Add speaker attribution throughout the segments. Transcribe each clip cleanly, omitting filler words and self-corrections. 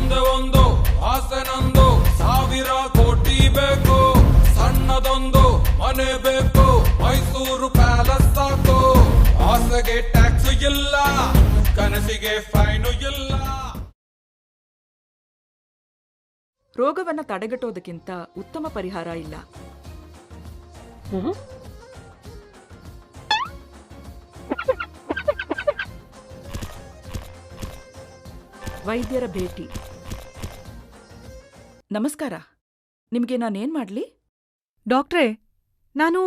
Speaker 1: ಒಂದೇ ಒಂದು ಆಸೆ ನಂದು, 1,000 ಕೋಟಿ ಬೇಕು, ಸಣ್ಣದೊಂದು ಮನೆ ಬೇಕು, ಮೈಸೂರು ಪ್ಯಾಲೇಸ್ ಸಾಕು. ಆಸೆಗೆ ಟ್ಯಾಕ್ಸ್ ಇಲ್ಲ, ಕನಸಿಗೆ ಫೈನು ಇಲ್ಲ.
Speaker 2: ರೋಗವನ್ನು ತಡೆಗಟ್ಟೋದಕ್ಕಿಂತ ಉತ್ತಮ ಪರಿಹಾರ ಇಲ್ಲ. ವೈದ್ಯರ ಭೇಟಿ. ನಮಸ್ಕಾರ, ನಿಮಗೆ ನಾನೇನ್ ಮಾಡ್ಲಿ?
Speaker 3: ಡಾಕ್ಟ್ರೇ, ನಾನು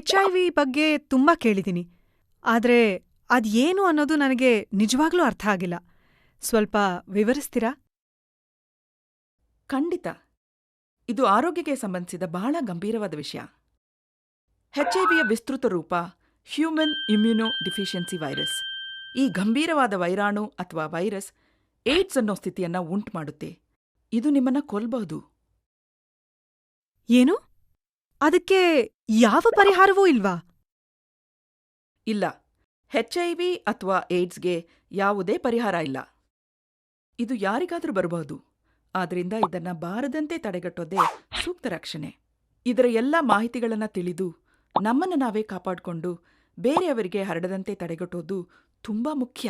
Speaker 3: HIV ಬಗ್ಗೆ ತುಂಬಾ ಕೇಳಿದ್ದೀನಿ. ಆದ್ರೆ ಅದೇನು ಅನ್ನೋದು ನನಗೆ ನಿಜವಾಗ್ಲೂ ಅರ್ಥ ಆಗಿಲ್ಲ. ಸ್ವಲ್ಪ ವಿವರಿಸ್ತೀರಾ?
Speaker 2: ಖಂಡಿತ. ಇದು ಆರೋಗ್ಯಕ್ಕೆ ಸಂಬಂಧಿಸಿದ ಬಹಳ ಗಂಭೀರವಾದ ವಿಷಯ. HIVಯ ವಿಸ್ತೃತ ರೂಪ ಹ್ಯೂಮನ್ ಇಮ್ಯುನೋ ಡಿಫಿಷಿಯನ್ಸಿ ವೈರಸ್. ಈ ಗಂಭೀರವಾದ ವೈರಾಣು ಅಥವಾ ವೈರಸ್ ಏಡ್ಸ್ ಅನ್ನೋ ಸ್ಥಿತಿಯನ್ನ ಉಂಟು ಮಾಡುತ್ತೆ. ಇದು ನಿಮ್ಮನ್ನ ಕೊಲ್ಲಬಹುದು.
Speaker 3: ಏನು? ಅದಕ್ಕೆ ಯಾವ ಪರಿಹಾರವೂ ಇಲ್ವಾ?
Speaker 2: ಇಲ್ಲ, HIV ಅಥವಾ ಏಡ್ಸ್ಗೆ ಯಾವುದೇ ಪರಿಹಾರ ಇಲ್ಲ. ಇದು ಯಾರಿಗಾದ್ರೂ ಬರಬಹುದು. ಆದ್ರಿಂದ ಇದನ್ನ ಬಾರದಂತೆ ತಡೆಗಟ್ಟೋದೇ ಸೂಕ್ತ ರಕ್ಷಣೆ. ಇದರ ಎಲ್ಲ ಮಾಹಿತಿಗಳನ್ನ ತಿಳಿದು ನಮ್ಮನ್ನು ನಾವೇ ಕಾಪಾಡಿಕೊಂಡು ಬೇರೆಯವರಿಗೆ ಹರಡದಂತೆ ತಡೆಗಟ್ಟೋದು ತುಂಬಾ ಮುಖ್ಯ.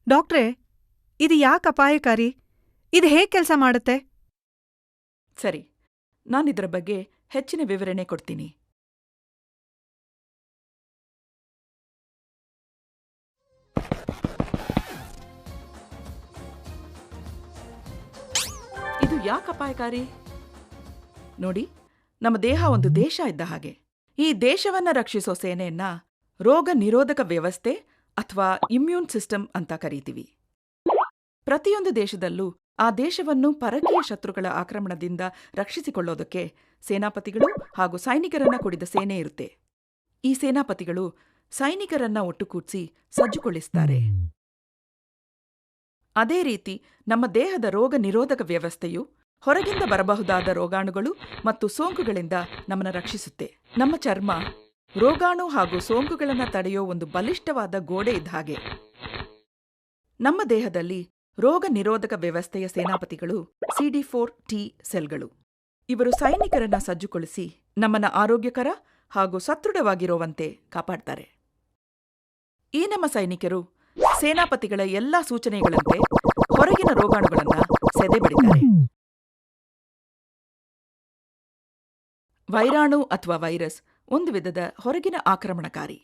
Speaker 3: ಡಾಕ್ಟ್ರೇ, ಇದು ಯಾಕೆ ಅಪಾಯಕಾರಿ? ಇದು ಹೇಗೆ ಕೆಲಸ ಮಾಡುತ್ತೆ?
Speaker 2: ಸರಿ, ನಾನಿದರ ಬಗ್ಗೆ ಹೆಚ್ಚಿನ ವಿವರಣೆ ಕೊಡ್ತೀನಿ. ಇದು ಯಾಕೆ ಅಪಾಯಕಾರಿ? ನೋಡಿ, ನಮ್ಮ ದೇಹ ಒಂದು ದೇಶ ಇದ್ದ ಹಾಗೆ. ಈ ದೇಶವನ್ನ ರಕ್ಷಿಸೋ ಸೇನೆಯನ್ನ ರೋಗ ನಿರೋಧಕ ವ್ಯವಸ್ಥೆ ಅಥವಾ ಇಮ್ಯೂನ್ ಸಿಸ್ಟಮ್ ಅಂತ ಕರೀತೀವಿ. ಪ್ರತಿಯೊಂದು ದೇಶದಲ್ಲೂ ಆ ದೇಶವನ್ನು ಪರಕೀಯ ಶತ್ರುಗಳ ಆಕ್ರಮಣದಿಂದ ರಕ್ಷಿಸಿಕೊಳ್ಳೋದಕ್ಕೆ ಸೇನಾಪತಿಗಳು ಹಾಗೂ ಸೈನಿಕರನ್ನ ಕೂಡಿದ ಸೇನೆ ಇರುತ್ತೆ. ಈ ಸೇನಾಪತಿಗಳು ಸೈನಿಕರನ್ನ ಒಟ್ಟುಗೂಡಿಸಿ ಸಜ್ಜುಗೊಳಿಸ್ತಾರೆ. ಅದೇ ರೀತಿ ನಮ್ಮ ದೇಹದ ರೋಗ ನಿರೋಧಕ ವ್ಯವಸ್ಥೆಯು ಹೊರಗಿಂದ ಬರಬಹುದಾದ ರೋಗಾಣುಗಳು ಮತ್ತು ಸೋಂಕುಗಳಿಂದ ನಮ್ಮನ್ನು ರಕ್ಷಿಸುತ್ತೆ. ನಮ್ಮ ಚರ್ಮ ರೋಗಾಣು ಹಾಗೂ ಸೋಂಕುಗಳನ್ನು ತಡೆಯೋ ಒಂದು ಬಲಿಷ್ಠವಾದ ಗೋಡೆ ಇದ್ದ ಹಾಗೆ. ನಮ್ಮ ದೇಹದಲ್ಲಿ ರೋಗ ನಿರೋಧಕ ವ್ಯವಸ್ಥೆಯ ಸೇನಾಪತಿಗಳು CD4T ಸೆಲ್ಗಳು. ಇವರು ಸೈನಿಕರನ್ನ ಸಜ್ಜುಗೊಳಿಸಿ ನಮ್ಮನ್ನ ಆರೋಗ್ಯಕರ ಹಾಗೂ ಸದೃಢವಾಗಿರುವಂತೆ ಕಾಪಾಡ್ತಾರೆ. ಈ ನಮ್ಮ ಸೈನಿಕರು ಸೇನಾಪತಿಗಳ ಎಲ್ಲಾ ಸೂಚನೆಗಳಂತೆ ಹೊರಗಿನ ರೋಗಾಣುಗಳನ್ನ ಸೆದೆಬಡಿತಾರೆ. ವೈರಾಣು ಅಥವಾ ವೈರಸ್ ಒಂದು ವಿಧದ ಹೊರಗಿನ ಆಕ್ರಮಣಕಾರಿ.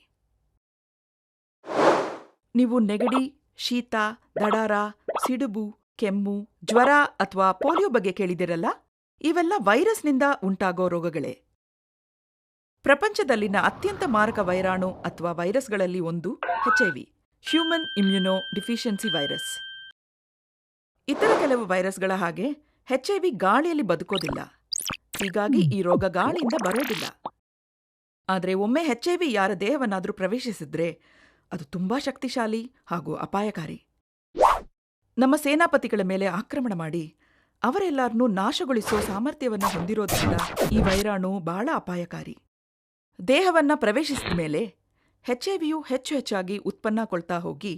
Speaker 2: ನೀವು ನೆಗಡಿ, ಶೀತ, ದಡಾರ, ಸಿಡುಬು, ಕೆಮ್ಮು, ಜ್ವರ ಅಥವಾ ಪೋಲಿಯೋ ಬಗ್ಗೆ ಕೇಳಿದಿರಲ್ಲ? ಇವೆಲ್ಲ ವೈರಸ್ನಿಂದ ಉಂಟಾಗೋ ರೋಗಗಳೇ. ಪ್ರಪಂಚದಲ್ಲಿನ ಅತ್ಯಂತ ಮಾರಕ ವೈರಾಣು ಅಥವಾ ವೈರಸ್ಗಳಲ್ಲಿ ಒಂದು HIV, human immuno deficiency virus. ಇತರ ಕೆಲವು ವೈರಸ್ಗಳ ಹಾಗೆ HIV ಗಾಳಿಯಲ್ಲಿ ಬದುಕೋದಿಲ್ಲ. ಹೀಗಾಗಿ ಈ ರೋಗ ಗಾಳಿಯಿಂದ ಬರೋದಿಲ್ಲ. ಆದರೆ ಒಮ್ಮೆ HIV ಯಾರ ದೇಹವನ್ನಾದರೂ ಪ್ರವೇಶಿಸಿದ್ರೆ ಅದು ತುಂಬಾ ಶಕ್ತಿಶಾಲಿ ಹಾಗೂ ಅಪಾಯಕಾರಿ. ನಮ್ಮ ಸೇನಾಪತಿಗಳ ಮೇಲೆ ಆಕ್ರಮಣ ಮಾಡಿ ಅವರೆಲ್ಲರನ್ನೂ ನಾಶಗೊಳಿಸೋ ಸಾಮರ್ಥ್ಯವನ್ನು ಹೊಂದಿರೋದ್ರಿಂದ ಈ ವೈರಾಣು ಬಹಳ ಅಪಾಯಕಾರಿ. ದೇಹವನ್ನ ಪ್ರವೇಶಿಸಿದ ಮೇಲೆ HIVಯು ಹೆಚ್ಚಾಗಿ ಉತ್ಪನ್ನಗೊಳ್ತಾ ಹೋಗಿ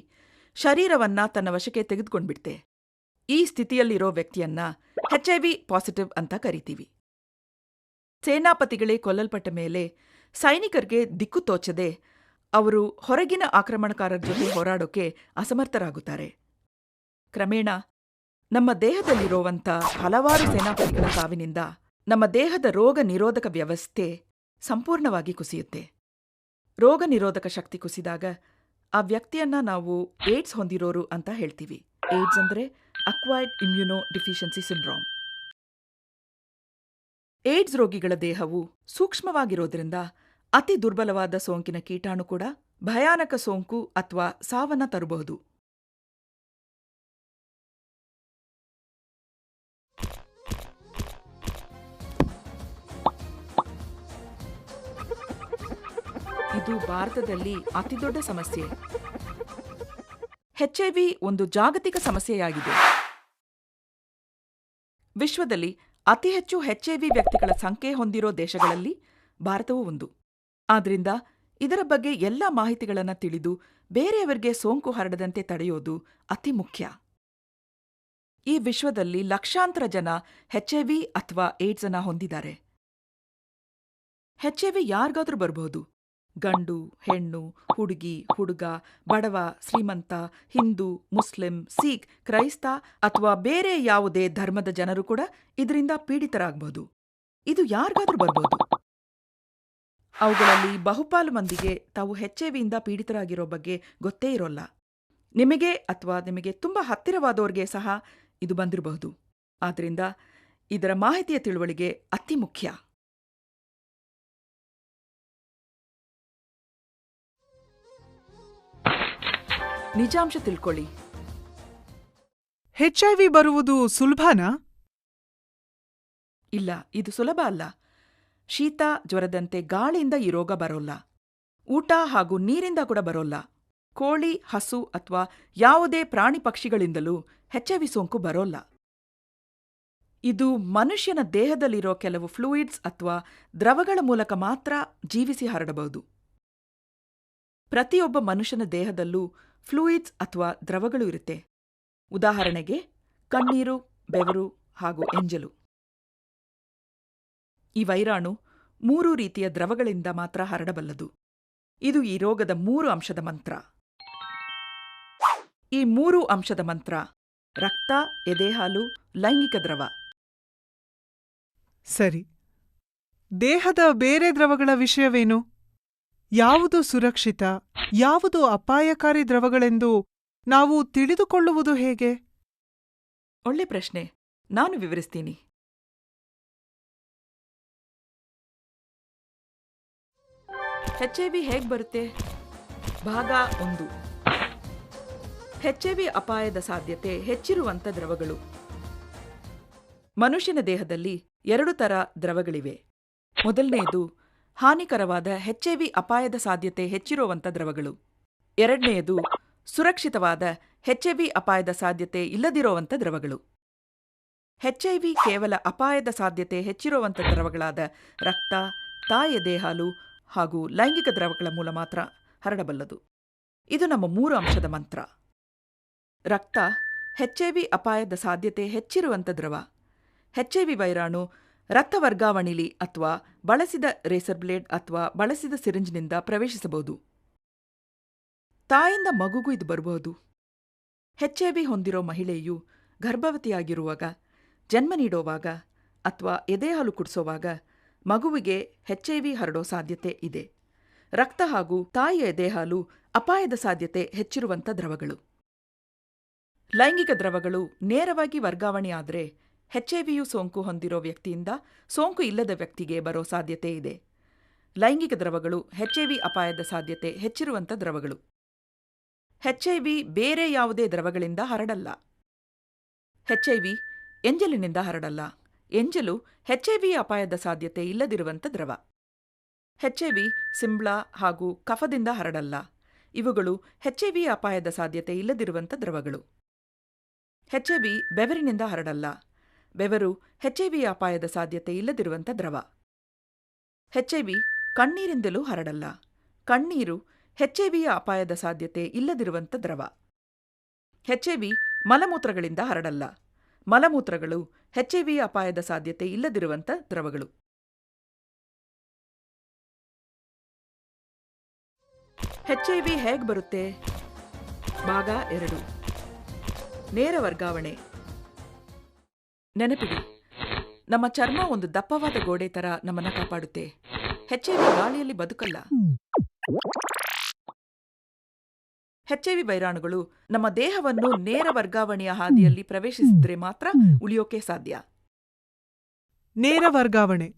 Speaker 2: ಶರೀರವನ್ನ ತನ್ನ ವಶಕ್ಕೆ ತೆಗೆದುಕೊಂಡ್ಬಿಡ್ತೆ. ಈ ಸ್ಥಿತಿಯಲ್ಲಿರೋ ವ್ಯಕ್ತಿಯನ್ನ HIV ಪಾಸಿಟಿವ್ ಅಂತ ಕರಿತೀವಿ. ಸೇನಾಪತಿಗಳೇ ಕೊಲ್ಲಲ್ಪಟ್ಟ ಮೇಲೆ ಸೈನಿಕರಿಗೆ ದಿಕ್ಕು ತೋಚದೆ ಅವರು ಹೊರಗಿನ ಆಕ್ರಮಣಕಾರರ ಜೊತೆ ಹೋರಾಡೋಕೆ ಅಸಮರ್ಥರಾಗುತ್ತಾರೆ. ಕ್ರಮೇಣ ನಮ್ಮ ದೇಹದಲ್ಲಿರುವಂಥ ಹಲವಾರು ಸೇನಾಪತಿಗಳ ಸಾವಿನಿಂದ ನಮ್ಮ ದೇಹದ ರೋಗ ನಿರೋಧಕ ವ್ಯವಸ್ಥೆ ಸಂಪೂರ್ಣವಾಗಿ ಕುಸಿಯುತ್ತೆ. ರೋಗ ನಿರೋಧಕ ಶಕ್ತಿ ಕುಸಿದಾಗ ಆ ವ್ಯಕ್ತಿಯನ್ನ ನಾವು ಏಡ್ಸ್ ಹೊಂದಿರೋರು ಅಂತ ಹೇಳ್ತೀವಿ. ಏಡ್ಸ್ ಅಂದ್ರೆ acquired immuno deficiency syndrome. AIDS ರೋಗಿಗಳ ದೇಹವು ಸೂಕ್ಷ್ಮವಾಗಿರೋದ್ರಿಂದ ಅತಿ ದುರ್ಬಲವಾದ ಸೋಂಕಿನ ಕೀಟಾಣು ಕೂಡ ಭಯಾನಕ ಸೋಂಕು ಅಥವಾ ಸಾವನ್ನ ತರಬಹುದು. ಇದು ಭಾರತದಲ್ಲಿ ಅತಿದೊಡ್ಡ ಸಮಸ್ಯೆ. HIV ಒಂದು ಜಾಗತಿಕ ಸಮಸ್ಯೆಯಾಗಿದೆ. ವಿಶ್ವದಲ್ಲಿ ಅತಿ ಹೆಚ್ಚು HIV ವ್ಯಕ್ತಿಗಳ ಸಂಖ್ಯೆ ಹೊಂದಿರೋ ದೇಶಗಳಲ್ಲಿ ಭಾರತವೂ ಒಂದು. ಆದ್ರಿಂದ ಇದರ ಬಗ್ಗೆ ಎಲ್ಲ ಮಾಹಿತಿಗಳನ್ನು ತಿಳಿದು ಬೇರೆಯವರಿಗೆ ಸೋಂಕು ಹರಡದಂತೆ ತಡೆಯೋದು ಅತಿ ಮುಖ್ಯ. ಈ ವಿಶ್ವದಲ್ಲಿ ಲಕ್ಷಾಂತರ ಜನ HIV ಅಥವಾ ಏಡ್ಸ್ ಅನ್ನ ಹೊಂದಿದ್ದಾರೆ. HIV ಯಾರಿಗಾದ್ರೂ ಬರಬಹುದು. ಗಂಡು, ಹೆಣ್ಣು, ಹುಡುಗಿ, ಹುಡುಗ, ಬಡವ, ಶ್ರೀಮಂತ, ಹಿಂದೂ, ಮುಸ್ಲಿಂ, ಸಿಖ್, ಕ್ರೈಸ್ತ ಅಥವಾ ಬೇರೆ ಯಾವುದೇ ಧರ್ಮದ ಜನರು ಕೂಡ ಇದರಿಂದ ಪೀಡಿತರಾಗಬಹುದು. ಇದು ಯಾರಿಗಾದ್ರೂ ಬರ್ಬೋದು. ಅವುಗಳಲ್ಲಿ ಬಹುಪಾಲು ಮಂದಿಗೆ ತಾವು HIVಯಿಂದ ಪೀಡಿತರಾಗಿರೋ ಬಗ್ಗೆ ಗೊತ್ತೇ ಇರೋಲ್ಲ. ನಿಮಗೆ ಅಥವಾ ನಿಮಗೆ ತುಂಬ ಹತ್ತಿರವಾದವ್ರಿಗೆ ಸಹ ಇದು ಬಂದಿರಬಹುದು. ಆದ್ದರಿಂದ ಇದರ ಮಾಹಿತಿಯ ತಿಳುವಳಿಕೆ ಅತಿ ಮುಖ್ಯ. ನಿಜಾಂಶ ತಿಳ್ಕೊಳ್ಳಿ.
Speaker 3: HIV ಬರುವುದು ಸುಲಭನಾ?
Speaker 2: ಇಲ್ಲ, ಇದು ಸುಲಭ ಅಲ್ಲ. ಶೀತ, ಜ್ವರದಂತೆ ಗಾಳಿಯಿಂದ ಈ ರೋಗ ಬರೋಲ್ಲ. ಊಟ ಹಾಗೂ ನೀರಿಂದ ಕೂಡ ಬರೋಲ್ಲ. ಕೋಳಿ, ಹಸು ಅಥವಾ ಯಾವುದೇ ಪ್ರಾಣಿ ಪಕ್ಷಿಗಳಿಂದಲೂ HIV ಸೋಂಕು ಬರೋಲ್ಲ. ಇದು ಮನುಷ್ಯನ ದೇಹದಲ್ಲಿರೋ ಕೆಲವು ಫ್ಲೂಯಿಡ್ಸ್ ಅಥವಾ ದ್ರವಗಳ ಮೂಲಕ ಮಾತ್ರ ಜೀವಿಸಿ ಹರಡಬಹುದು. ಪ್ರತಿಯೊಬ್ಬ ಮನುಷ್ಯನ ದೇಹದಲ್ಲೂ ಫ್ಲೂಯಿಡ್ಸ್ ಅಥವಾ ದ್ರವಗಳು ಇರುತ್ತೆ. ಉದಾಹರಣೆಗೆ ಕಣ್ಣೀರು, ಬೆವರು ಹಾಗೂ ಎಂಜಲು. ಈ ವೈರಾಣು 3 ರೀತಿಯ ದ್ರವಗಳಿಂದ ಮಾತ್ರ ಹರಡಬಲ್ಲದು. ಇದು ಈ ರೋಗದ 3 ಅಂಶದ ಮಂತ್ರ. ಈ 3 ಅಂಶದ ಮಂತ್ರ ರಕ್ತ, ಎದೆಹಾಲು, ಲೈಂಗಿಕ ದ್ರವ.
Speaker 3: ಸರಿ. ದೇಹದ ಬೇರೆ ದ್ರವಗಳ ವಿಷಯವೇನು? ಯಾವುದು ಸುರಕ್ಷಿತ, ಯಾವುದು ಅಪಾಯಕಾರಿ ದ್ರವಗಳೆಂದು ನಾವು ತಿಳಿದುಕೊಳ್ಳುವುದು ಹೇಗೆ?
Speaker 2: ಒಳ್ಳೆ ಪ್ರಶ್ನೆ. ನಾನು ವಿವರಿಸ್ತೀನಿ. HIV ಹೇಗೆ ಬರುತ್ತೆ? ಭಾಗ 1. HIV ಅಪಾಯದ ಸಾಧ್ಯತೆ ಹೆಚ್ಚಿರುವಂಥ ದ್ರವಗಳು. ಮನುಷ್ಯನ ದೇಹದಲ್ಲಿ 2 ಥರ ದ್ರವಗಳಿವೆ. ಮೊದಲನೆಯದು ಹಾನಿಕರವಾದ HIV ಅಪಾಯದ ಸಾಧ್ಯತೆ ಹೆಚ್ಚಿರುವಂಥ ದ್ರವಗಳು. ಎರಡನೆಯದು ಸುರಕ್ಷಿತವಾದ HIV ಅಪಾಯದ ಸಾಧ್ಯತೆ ಇಲ್ಲದಿರುವಂಥ ದ್ರವಗಳು. HIV ಕೇವಲ ಅಪಾಯದ ಸಾಧ್ಯತೆ ಹೆಚ್ಚಿರುವಂಥ ದ್ರವಗಳಾದ ರಕ್ತ, ತಾಯಿ ಎದೆಹಾಲು ಹಾಗೂ ಲೈಂಗಿಕ ದ್ರವಗಳ ಮೂಲ ಮಾತ್ರ ಹರಡಬಲ್ಲದು. ಇದು ನಮ್ಮ 3 ಅಂಶದ ಮಂತ್ರ. ರಕ್ತ HIV ಅಪಾಯದ ಸಾಧ್ಯತೆ ಹೆಚ್ಚಿರುವಂಥ ದ್ರವ. HIV ವೈರಾಣು ರಕ್ತ ವರ್ಗಾವಣಿಲಿ ಅಥವಾ ಬಳಸಿದ ರೇಸರ್ ಬ್ಲೇಡ್ ಅಥವಾ ಬಳಸಿದ ಸಿರಿಂಜ್ನಿಂದ ಪ್ರವೇಶಿಸಬಹುದು. ತಾಯಿಂದ ಮಗುಗೂ ಇದು ಬರಬಹುದು. HIV ಹೊಂದಿರೋ ಮಹಿಳೆಯು ಗರ್ಭವತಿಯಾಗಿರುವಾಗ, ಜನ್ಮ ನೀಡೋವಾಗ ಅಥವಾ ಎದೆಹಾಲು ಕುಡಿಸೋವಾಗ ಮಗುವಿಗೆ HIV ಹರಡೋ ಸಾಧ್ಯತೆ ಇದೆ. ರಕ್ತ ಹಾಗೂ ತಾಯಿಯ ಎದೆಹಾಲು ಅಪಾಯದ ಸಾಧ್ಯತೆ ಹೆಚ್ಚಿರುವಂಥ ದ್ರವಗಳು. ಲೈಂಗಿಕ ದ್ರವಗಳು ನೇರವಾಗಿ ವರ್ಗಾವಣೆಯಾದರೆ HIVಯು ಸೋಂಕು ಹೊಂದಿರೋ ವ್ಯಕ್ತಿಯಿಂದ ಸೋಂಕು ಇಲ್ಲದ ವ್ಯಕ್ತಿಗೆ ಬರೋ ಸಾಧ್ಯತೆ ಇದೆ. ಲೈಂಗಿಕ ದ್ರವಗಳು HIV ಅಪಾಯದ ಸಾಧ್ಯತೆ ಹೆಚ್ಚಿರುವಂಥ ದ್ರವಗಳು. HIV ಬೇರೆ ಯಾವುದೇ ದ್ರವಗಳಿಂದ ಹರಡಲ್ಲ. HIV ಎಂಜಲಿನಿಂದ ಹರಡಲ್ಲ. ಎಂಜಲು HIV ಅಪಾಯದ ಸಾಧ್ಯತೆ ಇಲ್ಲದಿರುವಂಥ ದ್ರವ. HIV ಸಿಂಬ್ಳ ಹಾಗೂ ಕಫದಿಂದ ಹರಡಲ್ಲ. ಇವುಗಳು HIV ಅಪಾಯದ ಸಾಧ್ಯತೆ ಇಲ್ಲದಿರುವಂಥ ದ್ರವಗಳು. HIV ಬೆವರಿನಿಂದ ಹರಡಲ್ಲ. ಬೆವರು HIV ಅಪಾಯದ ಸಾಧ್ಯತೆ ಇಲ್ಲದಿರುವಂಥ ದ್ರವ. HIV ಕಣ್ಣೀರಿಂದಲೂ ಹರಡಲ್ಲ. ಕಣ್ಣೀರು HIV ಅಪಾಯದ ಸಾಧ್ಯತೆ ಇಲ್ಲದಿರುವಂಥ ದ್ರವ. HIV ಮಲಮೂತ್ರಗಳಿಂದ ಹರಡಲ್ಲ. ಮಲಮೂತ್ರಗಳು HIV ಅಪಾಯದ ಸಾಧ್ಯತೆ ಇಲ್ಲದಿರುವಂಥ ದ್ರವಗಳು. HIV ಹೇಗೆ ಬರುತ್ತೆ? ಭಾಗ 2. ನೇರ ವರ್ಗಾವಣೆ. ನೆನಪಿಡಿ, ನಮ್ಮ ಚರ್ಮ ಒಂದು ದಪ್ಪವಾದ ಗೋಡೆ ಥರ ನಮ್ಮನ್ನ ಕಾಪಾಡುತ್ತೆ. HIV ಗಾಳಿಯಲ್ಲಿ ಬದುಕಲ್ಲ. HIV ವೈರಾಣುಗಳು ನಮ್ಮ ದೇಹವನ್ನು ನೇರ ವರ್ಗಾವಣೆಯ ಹಾದಿಯಲ್ಲಿ ಪ್ರವೇಶಿಸಿದ್ರೆ ಮಾತ್ರ ಉಳಿಯೋಕೆ ಸಾಧ್ಯ.
Speaker 3: ನೇರ ವರ್ಗಾವಣೆ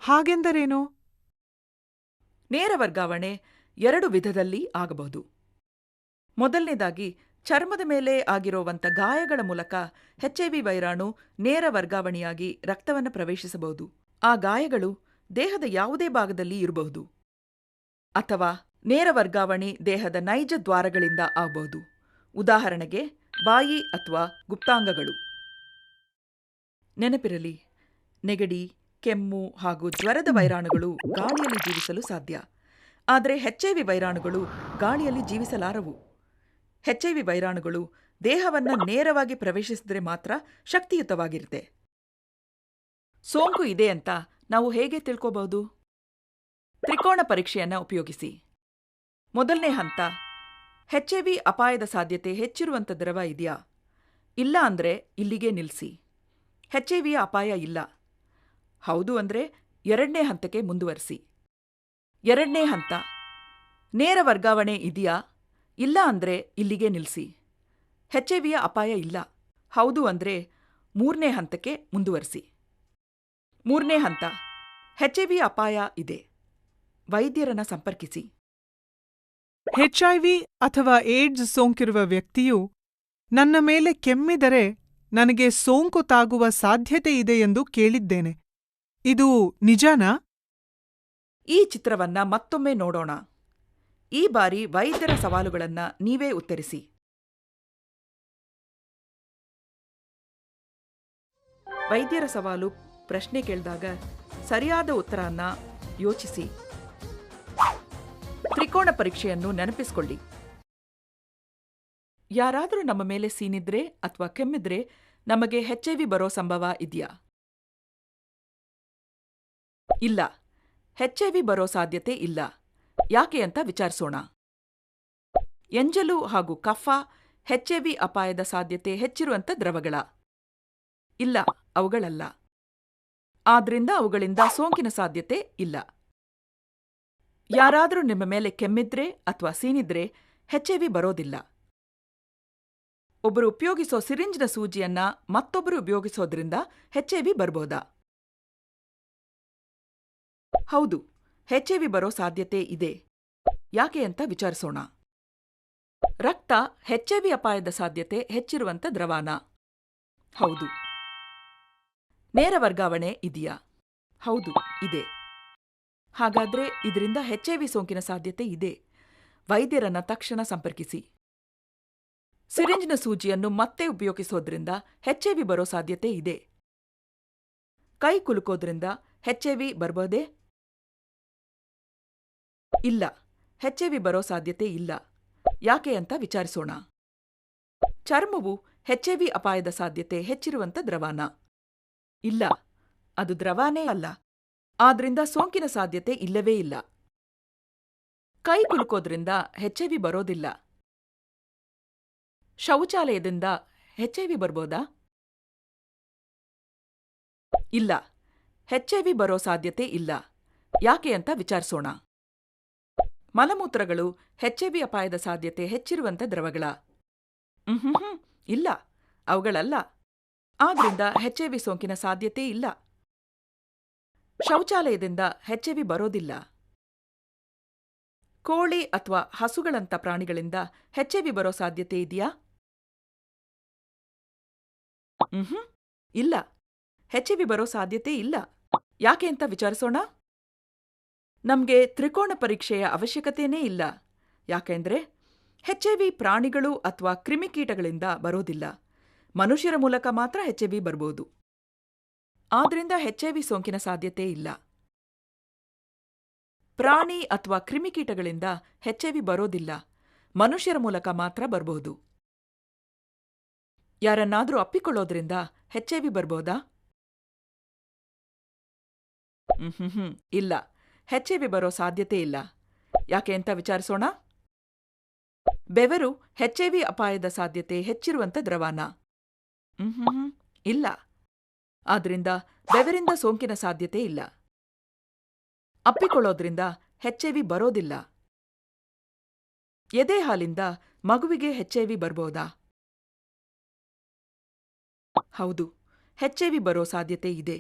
Speaker 3: ಹಾಗೆಂದರೇನು?
Speaker 2: ನೇರ ವರ್ಗಾವಣೆ 2 ವಿಧದಲ್ಲಿ ಆಗಬಹುದು. ಮೊದಲನೇದಾಗಿ ಚರ್ಮದ ಮೇಲೆ ಆಗಿರುವಂಥ ಗಾಯಗಳ ಮೂಲಕ HIV ವೈರಾಣು ನೇರ ವರ್ಗಾವಣೆಯಾಗಿ ರಕ್ತವನ್ನು ಪ್ರವೇಶಿಸಬಹುದು. ಆ ಗಾಯಗಳು ದೇಹದ ಯಾವುದೇ ಭಾಗದಲ್ಲಿ ಇರಬಹುದು. ಅಥವಾ ನೇರ ವರ್ಗಾವಣೆ ದೇಹದ ನೈಜ ದ್ವಾರಗಳಿಂದ ಆಗಬಹುದು. ಉದಾಹರಣೆಗೆ ಬಾಯಿ ಅಥವಾ ಗುಪ್ತಾಂಗಗಳು. ನೆನಪಿರಲಿ, ನೆಗಡಿ, ಕೆಮ್ಮು ಹಾಗೂ ಜ್ವರದ ವೈರಾಣುಗಳು ಗಾಳಿಯಲ್ಲಿ ಜೀವಿಸಲು ಸಾಧ್ಯ. ಆದರೆ HIV ವೈರಾಣುಗಳು ಗಾಳಿಯಲ್ಲಿ ಜೀವಿಸಲಾರವು. HIV ವೈರಾಣುಗಳು ದೇಹವನ್ನು ನೇರವಾಗಿ ಪ್ರವೇಶಿಸಿದ್ರೆ ಮಾತ್ರ ಶಕ್ತಿಯುತವಾಗಿರುತ್ತೆ. ಸೋಂಕು ಇದೆ ಅಂತ ನಾವು ಹೇಗೆ ತಿಳ್ಕೋಬಹುದು? ತ್ರಿಕೋಣ ಪರೀಕ್ಷೆಯನ್ನು ಉಪಯೋಗಿಸಿ. ಮೊದಲನೇ ಹಂತ, ಎಚ್ಐವಿ ಅಪಾಯದ ಸಾಧ್ಯತೆ ಹೆಚ್ಚಿರುವಂಥ ದ್ರವ ಇದೆಯಾ? ಇಲ್ಲ ಅಂದರೆ ಇಲ್ಲಿಗೆ ನಿಲ್ಲಿಸಿ. ಎಚ್ಐವಿಯ ಅಪಾಯ ಇಲ್ಲ. ಹೌದು ಅಂದರೆ ಎರಡನೇ ಹಂತಕ್ಕೆ ಮುಂದುವರಿಸಿ. ಎರಡನೇ ಹಂತ, ನೇರ ವರ್ಗಾವಣೆ ಇದೆಯಾ? ಇಲ್ಲ ಅಂದರೆ ಇಲ್ಲಿಗೆ ನಿಲ್ಲಿಸಿ. ಎಚ್ಐವಿಯ ಅಪಾಯ ಇಲ್ಲ. ಹೌದು ಅಂದರೆ ಮೂರನೇ ಹಂತಕ್ಕೆ ಮುಂದುವರಿಸಿ. ಮೂರನೇ ಹಂತ, ಎಚ್ಐವಿ ಅಪಾಯ ಇದೆ. ವೈದ್ಯರನ್ನು ಸಂಪರ್ಕಿಸಿ.
Speaker 4: HIV ಅಥವಾ ಏಡ್ಸ್ ಸೋಂಕಿರುವ ವ್ಯಕ್ತಿಯು ನನ್ನ ಮೇಲೆ ಕೆಮ್ಮಿದರೆ ನನಗೆ ಸೋಂಕು ತಾಗುವ ಸಾಧ್ಯತೆ ಇದೆ ಎಂದು ಕೇಳಿದ್ದೇನೆ. ಇದು ನಿಜಾನಾ?
Speaker 2: ಈ ಚಿತ್ರವನ್ನ ಮತ್ತೊಮ್ಮೆ ನೋಡೋಣ. ಈ ಬಾರಿ ವೈದ್ಯರ ಸವಾಲುಗಳನ್ನು ನೀವೇ ಉತ್ತರಿಸಿ. ವೈದ್ಯರ ಸವಾಲು: ಪ್ರಶ್ನೆ ಕೇಳಿದಾಗ ಸರಿಯಾದ ಉತ್ತರವನ್ನು ಯೋಚಿಸಿ. ತ್ರಿಕೋಣ ಪರೀಕ್ಷೆಯನ್ನು ನೆನಪಿಸಿಕೊಳ್ಳಿ. ಯಾರಾದರೂ ನಮ್ಮ ಮೇಲೆ ಸೀನಿದ್ರೆ ಅಥವಾ ಕೆಮ್ಮಿದ್ರೆ ನಮಗೆ ಎಚ್ಐವಿ ಬರೋ ಸಂಭವ ಇದೆಯಾ? ಇಲ್ಲ. ಎಚ್ಐವಿ ಬರೋ ಸಾಧ್ಯತೆ ಇಲ್ಲ. ಯಾಕೆ ಅಂತ ವಿಚಾರಿಸೋಣ. ಎಂಜಲು ಹಾಗೂ ಕಫ ಎಚ್ಐವಿ ಅಪಾಯದ ಸಾಧ್ಯತೆ ಹೆಚ್ಚಿರುವಂಥ ದ್ರವಗಳ? ಇಲ್ಲ, ಅವುಗಳಲ್ಲ. ಆದ್ರಿಂದ ಅವುಗಳಿಂದ ಸೋಂಕಿನ ಸಾಧ್ಯತೆ ಇಲ್ಲ. ಯಾರಾದರೂ ನಿಮ್ಮ ಮೇಲೆ ಕೆಮ್ಮಿದ್ರೆ ಅಥವಾ ಸೀನಿದ್ರೆ ಎಚ್ಐವಿ ಬರೋದಿಲ್ಲ. ಒಬ್ಬರು ಉಪಯೋಗಿಸೋ ಸಿರಿಂಜ್ನ ಸೂಜಿಯನ್ನ ಮತ್ತೊಬ್ಬರು ಉಪಯೋಗಿಸೋದ್ರಿಂದ ಎಚ್ಐವಿ ಬರ್ಬೋದಾ? ಹೌದು, ಎಚ್ಐವಿ ಬರೋ ಸಾಧ್ಯತೆ ಇದೆ. ಯಾಕೆ ಅಂತ ವಿಚಾರಿಸೋಣ. ರಕ್ತ ಎಚ್ಐವಿ ಅಪಾಯದ ಸಾಧ್ಯತೆ ಹೆಚ್ಚಿರುವಂಥ ದ್ರವಾನ? ಹೌದು. ನೇರ ವರ್ಗಾವಣೆ ಇದೆಯಾ? ಹೌದು, ಇದೆ. ಹಾಗಾದ್ರೆ ಇದರಿಂದ ಎಚ್ಐವಿ ಸೋಂಕಿನ ಸಾಧ್ಯತೆ ಇದೆ. ವೈದ್ಯರನ್ನ ತಕ್ಷಣ ಸಂಪರ್ಕಿಸಿ. ಸಿರಿಂಜ್ನ ಸೂಜಿಯನ್ನು ಮತ್ತೆ ಉಪಯೋಗಿಸೋದ್ರಿಂದ ಎಚ್ಐವಿ ಬರೋ ಸಾಧ್ಯತೆ ಇದೆ. ಕೈ ಕುಲುಕೋದ್ರಿಂದ ಎಚ್ಐವಿ ಬರ್ಬೋದೇ? ಇಲ್ಲ, ಎಚ್ಐವಿ ಬರೋ ಸಾಧ್ಯತೆ ಇಲ್ಲ. ಯಾಕೆ ಅಂತ ವಿಚಾರಿಸೋಣ. ಚರ್ಮವು ಎಚ್ಐವಿ ಅಪಾಯದ ಸಾಧ್ಯತೆ ಹೆಚ್ಚಿರುವಂಥ ದ್ರವಾನ? ಇಲ್ಲ, ಅದು ದ್ರವಾನೇ ಅಲ್ಲ. ಆದ್ರಿಂದ ಸೋಂಕಿನ ಸಾಧ್ಯತೆ ಇಲ್ಲವೇ ಇಲ್ಲ. ಕೈ ಕುಲುಕೋದ್ರಿಂದ ಎಚ್ಐವಿ ಬರೋದಿಲ್ಲ. ಶೌಚಾಲಯದಿಂದ ಎಚ್ಐವಿ ಬರ್ಬೋದಾ? ಇಲ್ಲ, ಎಚ್ಐವಿ ಬರೋ ಸಾಧ್ಯತೆ ಇಲ್ಲ. ಯಾಕೆ ಅಂತ ವಿಚಾರಿಸೋಣ. ಮಲಮೂತ್ರಗಳು ಎಚ್ಐವಿ ಅಪಾಯದ ಸಾಧ್ಯತೆ ಹೆಚ್ಚಿರುವಂಥ ದ್ರವಗಳ? ಇಲ್ಲ, ಅವುಗಳಲ್ಲ. ಆದ್ರಿಂದ ಎಚ್ಐವಿ ಸೋಂಕಿನ ಸಾಧ್ಯತೆ ಇಲ್ಲ. ಶೌಚಾಲಯದಿಂದ ಎಚ್ಐವಿ ಬರೋದಿಲ್ಲ. ಕೋಳಿ ಅಥವಾ ಹಸುಗಳಂಥ ಪ್ರಾಣಿಗಳಿಂದ ಎಚ್ಐವಿ ಬರೋ ಸಾಧ್ಯತೆ ಇದೆಯಾ? ಇಲ್ಲ, ಎಚ್ಐವಿ ಬರೋ ಸಾಧ್ಯತೆ ಇಲ್ಲ. ಯಾಕೆ ಅಂತ ವಿಚಾರಿಸೋಣ. ನಮ್ಗೆ ತ್ರಿಕೋಣ ಪರೀಕ್ಷೆಯ ಅವಶ್ಯಕತೆಯೇ ಇಲ್ಲ. ಯಾಕೆಂದ್ರೆ ಎಚ್ಐವಿ ಪ್ರಾಣಿಗಳು ಅಥವಾ ಕ್ರಿಮಿಕೀಟಗಳಿಂದ ಬರೋದಿಲ್ಲ. ಮನುಷ್ಯರ ಮೂಲಕ ಮಾತ್ರ ಎಚ್ಐವಿ ಬರ್ಬೋದು. ಆದ್ರಿಂದ ಎಚ್ಐವಿ ಸೋಂಕಿನ ಸಾಧ್ಯತೆ ಇಲ್ಲ. ಪ್ರಾಣಿ ಅಥವಾ ಕ್ರಿಮಿಕೀಟಗಳಿಂದ ಎಚ್ಐವಿ ಬರೋದಿಲ್ಲ. ಮನುಷ್ಯರ ಮೂಲಕ ಮಾತ್ರ ಬರ್ಬೋದು. ಯಾರನ್ನಾದ್ರೂ ಅಪ್ಪಿಕೊಳ್ಳೋದ್ರಿಂದ ಎಚ್ಐವಿ ಬರ್ಬೋದಾ? ಇಲ್ಲ, ಎಚ್ಐವಿ ಬರೋ ಸಾಧ್ಯತೆ ಇಲ್ಲ. ಯಾಕೆ ಅಂತ ವಿಚಾರಿಸೋಣ. ಬೆವರು ಎಚ್ಐವಿ ಅಪಾಯದ ಸಾಧ್ಯತೆ ಹೆಚ್ಚಿರುವಂಥ ದ್ರವಾನ? ಇಲ್ಲ. ಆದ್ರಿಂದ ಬೆವರಿಂದ ಸೋಂಕಿನ ಸಾಧ್ಯತೆ ಇಲ್ಲ. ಅಪ್ಪಿಕೊಳ್ಳೋದ್ರಿಂದ ಎಚ್ಐವಿ ಬರೋದಿಲ್ಲ. ಎದೆ ಹಾಲಿಂದ ಮಗುವಿಗೆ ಎಚ್ಐವಿ ಬರ್ಬೋದಾ? ಹೌದು, ಎಚ್ಐವಿ ಬರೋ ಸಾಧ್ಯತೆ ಇದೆ.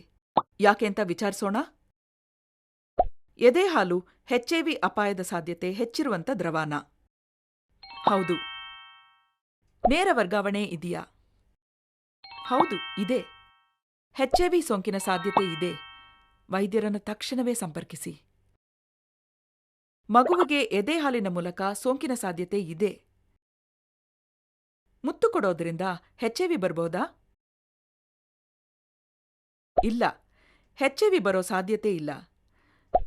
Speaker 2: ಯಾಕೆ ಅಂತ ವಿಚಾರಿಸೋಣ. ಎದೆ ಹಾಲು ಎಚ್ಐವಿ ಅಪಾಯದ ಸಾಧ್ಯತೆ ಹೆಚ್ಚಿರುವಂಥ ದ್ರವಾನ? ಹೌದು. ನೇರ ವರ್ಗಾವಣೆ ಇದೆಯಾ? ಹೌದು, ಇದೆ. ಎಚ್ಐವಿ ಸೋಂಕಿನ ಸಾಧ್ಯತೆ ಇದೆ. ವೈದ್ಯರನ್ನು ತಕ್ಷಣವೇ ಸಂಪರ್ಕಿಸಿ. ಮಗುವಿಗೆ ಎದೆ ಹಾಲಿನ ಮೂಲಕ ಸೋಂಕಿನ ಸಾಧ್ಯತೆ ಇದೆ. ಮುತ್ತು ಕೊಡೋದ್ರಿಂದ ಎಚ್ಐವಿ ಬರ್ಬೋದಾ? ಇಲ್ಲ, ಎಚ್ಐವಿ ಬರೋ ಸಾಧ್ಯತೆ ಇಲ್ಲ.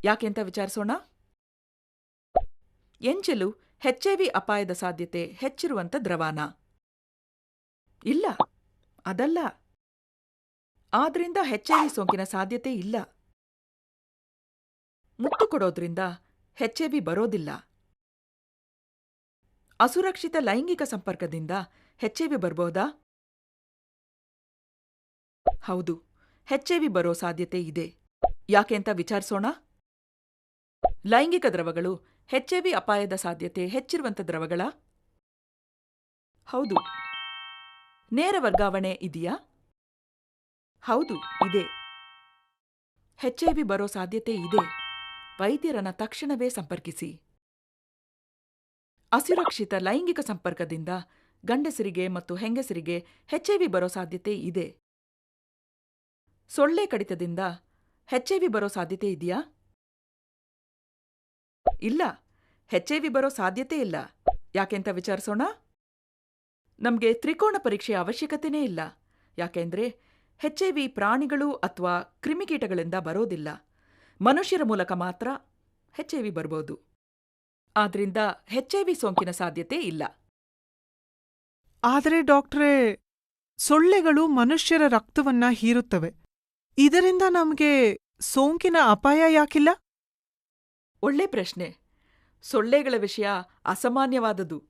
Speaker 2: ಯಾಕೆಂತ ವಿಚಾರಿಸೋಣ. ಎಂಜಲು ಎಚ್ಐವಿ ಅಪಾಯದ ಸಾಧ್ಯತೆ ಹೆಚ್ಚಿರುವಂಥ ದ್ರವಾನ? ಇಲ್ಲ, ಅದಲ್ಲ. ಆದ್ರಿಂದ HIV ಸೋಂಕಿನ ಸಾಧ್ಯತೆ ಇಲ್ಲ. ಮುತ್ತು ಕೊಡೋದ್ರಿಂದ HIV ಬರೋದಿಲ್ಲ. ಅಸುರಕ್ಷಿತ ಲೈಂಗಿಕ ಸಂಪರ್ಕದಿಂದ HIV ಬರ್ಬೋದಾ? ಹೌದು, HIV ಬರೋ ಸಾಧ್ಯತೆ ಇದೆ. ಯಾಕೆಂತ ವಿಚಾರಿಸೋಣ. ಲೈಂಗಿಕ ದ್ರವಗಳು HIV ಅಪಾಯದ ಸಾಧ್ಯತೆ ಹೆಚ್ಚಿರುವಂಥ ದ್ರವಗಳ? ಹೌದು. ನೇರ ವರ್ಗಾವಣೆ ಇದೆಯಾ? ಹೌದು, ಇದೆ. HIV ಬರೋ ಸಾಧ್ಯತೆ ಇದೆ. ವೈದ್ಯರನ್ನ ತಕ್ಷಣವೇ ಸಂಪರ್ಕಿಸಿ. ಅಸುರಕ್ಷಿತ ಲೈಂಗಿಕ ಸಂಪರ್ಕದಿಂದ ಗಂಡಸರಿಗೆ ಮತ್ತು ಹೆಂಗಸರಿಗೆ HIV ಬರೋ ಸಾಧ್ಯತೆ ಇದೆ. ಸೊಳ್ಳೆ ಕಡಿತದಿಂದ HIV ಬರೋ ಸಾಧ್ಯತೆ ಇದೆಯಾ? ಇಲ್ಲ, HIV ಬರೋ ಸಾಧ್ಯತೆ ಇಲ್ಲ. ಯಾಕೆಂತ ವಿಚಾರಿಸೋಣ. ನಮಗೆ ತ್ರಿಕೋಣ ಪರೀಕ್ಷೆಯ ಅವಶ್ಯಕತೆನೇ ಇಲ್ಲ. ಯಾಕೆಂದ್ರೆ HIV ಪ್ರಾಣಿಗಳು ಅಥವಾ ಕ್ರಿಮಿಕೀಟಗಳಿಂದ ಬರೋದಿಲ್ಲ. ಮನುಷ್ಯರ ಮೂಲಕ ಮಾತ್ರ HIV ಬರ್ಬೋದು. ಆದ್ರಿಂದ HIV ಸೋಂಕಿನ ಸಾಧ್ಯತೆ ಇಲ್ಲ.
Speaker 4: ಆದರೆ ಡಾಕ್ಟ್ರೇ, ಸೊಳ್ಳೆಗಳು ಮನುಷ್ಯರ ರಕ್ತವನ್ನ ಹೀರುತ್ತವೆ. ಇದರಿಂದ ನಮ್ಗೆ ಸೋಂಕಿನ ಅಪಾಯ ಯಾಕಿಲ್ಲ?
Speaker 2: ಒಳ್ಳೆ ಪ್ರಶ್ನೆ. ಸೊಳ್ಳೆಗಳ ವಿಷಯ ಅಸಾಮಾನ್ಯವಾದದ್ದು.